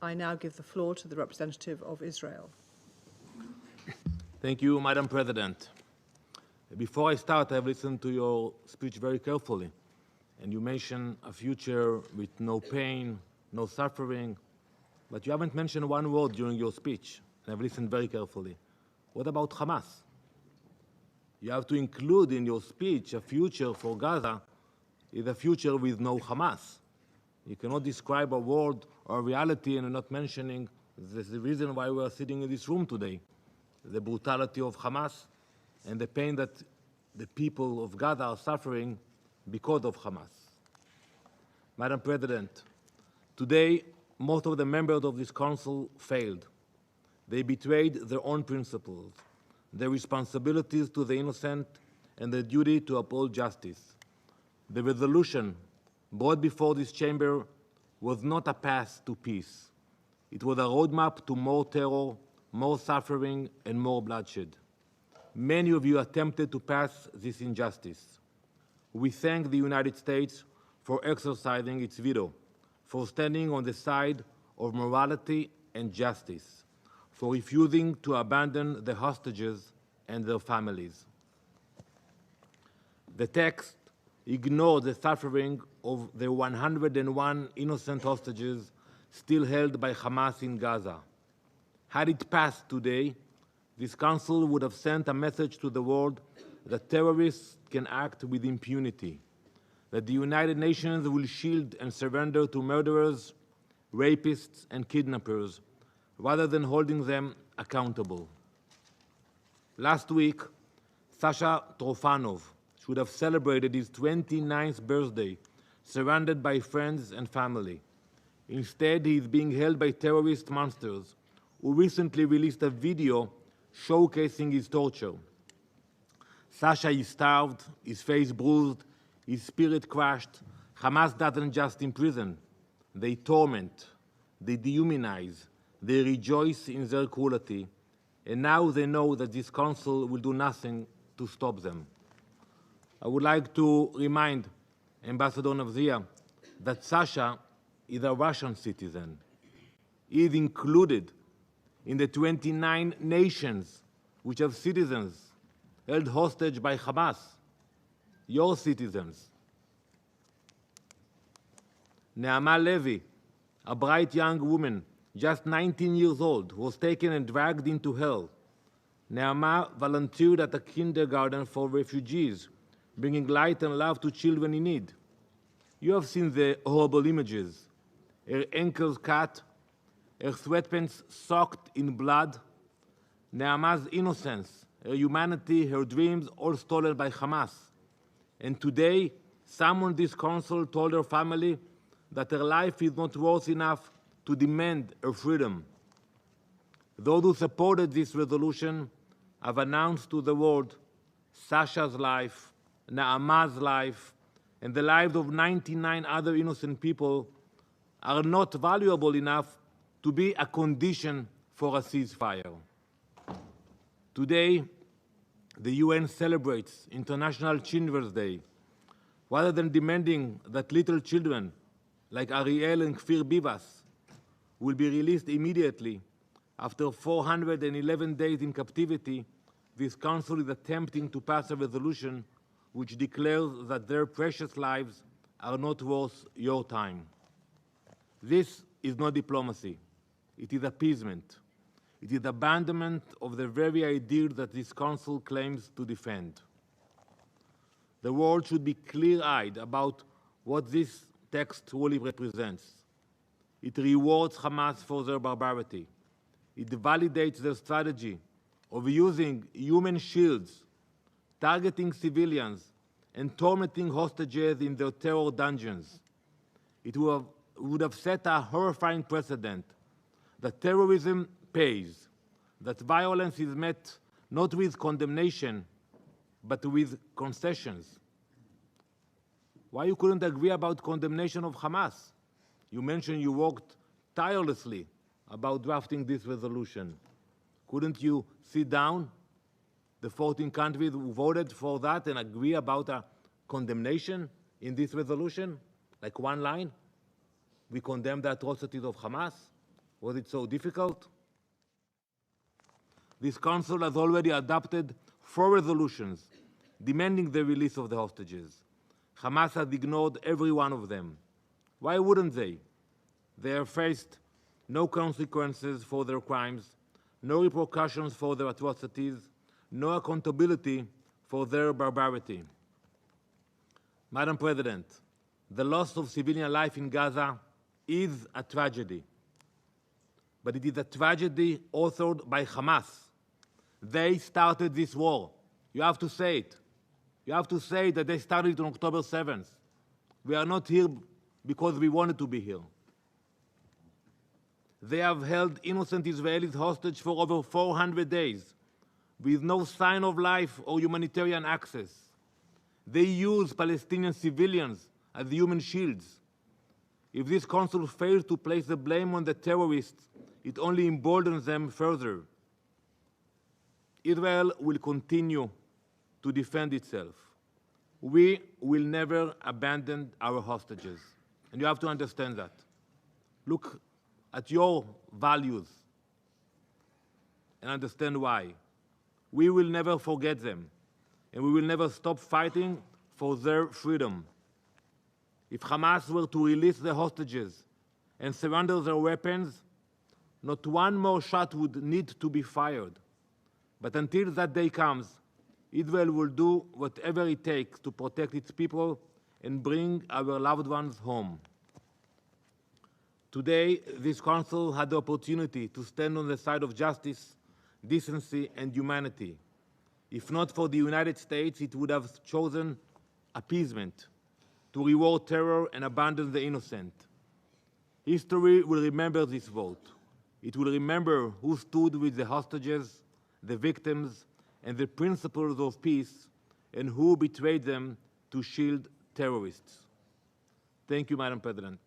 I now give the floor to the representative of Israel. Thank you, Madam President. Before I start, I've listened to your speech very carefully, and you mentioned a future with no pain, no suffering, but you haven't mentioned one word during your speech, and I've listened very carefully. What about Hamas? You have to include in your speech a future for Gaza is a future with no Hamas. You cannot describe a world or a reality and not mentioning this is the reason why we are sitting in this room today, the brutality of Hamas and the pain that the people of Gaza are suffering because of Hamas. Madam President, today most of the members of this council failed. They betrayed their own principles, their responsibilities to the innocent, and their duty to uphold justice. The resolution brought before this chamber was not a path to peace. It was a roadmap to more terror, more suffering, and more bloodshed. Many of you attempted to pass this injustice. We thank the United States for exercising its veto, for standing on the side of morality and justice, for refusing to abandon the hostages and their families. The text ignored the suffering of the 101 innocent hostages still held by Hamas in Gaza. Had it passed today, this council would have sent a message to the world that terrorists can act with impunity, that the United Nations will shield and surrender to murderers, rapists, and kidnappers, rather than holding them accountable. Last week, Sasha Trofanov should have celebrated his 29th birthday, surrounded by friends and family. Instead, he is being held by terrorist monsters who recently released a video showcasing his torture. Sasha is starved, his face bruised, his spirit crushed. Hamas doesn't just imprison, they torment, they dehumanize, they rejoice in their cruelty, and now they know that this council will do nothing to stop them. I would like to remind Ambassador Navzia that Sasha is a Russian citizen. He is included in the 29 nations which have citizens held hostage by Hamas, your citizens. Neama Levy, a bright young woman, just 19 years old, was taken and dragged into hell. Neama volunteered at a kindergarten for refugees, bringing light and love to children in need. You have seen the horrible images. Her ankles cut, her sweatpants soaked in blood. Neama's innocence, her humanity, her dreams, all stolen by Hamas. And today, someone in this council told her family that her life is not worth enough to demand her freedom. Those who supported this resolution have announced to the world Sasha's life, Naama's life, and the lives of 99 other innocent people are not valuable enough to be a condition for a ceasefire. Today, the UN celebrates International Children's Day. Rather than demanding that little children like Ariel and Kfir Bivas will be released immediately after 411 days in captivity, this council is attempting to pass a resolution which declares that their precious lives are not worth your time. This is not diplomacy. It is appeasement. It is abandonment of the very ideal that this council claims to defend. The world should be clear-eyed about what this text truly represents. It rewards Hamas for their barbarity. It validates their strategy of using human shields, targeting civilians, and tormenting hostages in their terror dungeons. It would have set a horrifying precedent that terrorism pays, that violence is met not with condemnation, but with concessions. Why you couldn't agree about condemnation of Hamas? You mentioned you worked tirelessly about drafting this resolution. Couldn't you sit down, the 14 countries who voted for that, and agree about a condemnation in this resolution, like one line? We condemn the atrocities of Hamas. Was it so difficult? This Council has already adopted 4 resolutions demanding the release of the hostages. Hamas has ignored every one of them. Why wouldn't they? They have faced no consequences for their crimes, no repercussions for their atrocities, no accountability for their barbarity. Madam President, the loss of civilian life in Gaza is a tragedy, but it is a tragedy authored by Hamas. They started this war. You have to say it. You have to say that they started it on October 7th. We are not here because we wanted to be here. They have held innocent Israelis hostage for over 400 days with no sign of life or humanitarian access. They use Palestinian civilians as human shields. If this Council fails to place the blame on the terrorists, it only emboldens them further. Israel will continue to defend itself. We will never abandon our hostages. And you have to understand that. Look at your values and understand why. We will never forget them, and we will never stop fighting for their freedom. If Hamas were to release the hostages and surrender their weapons, not one more shot would need to be fired. But until that day comes, Israel will do whatever it takes to protect its people and bring our loved ones home. Today, this Council had the opportunity to stand on the side of justice, decency, and humanity. If not for the United States, it would have chosen appeasement, to reward terror and abandon the innocent. History will remember this vote. It will remember who stood with the hostages, the victims, and the principles of peace, and who betrayed them to shield terrorists. Thank you, Madam President.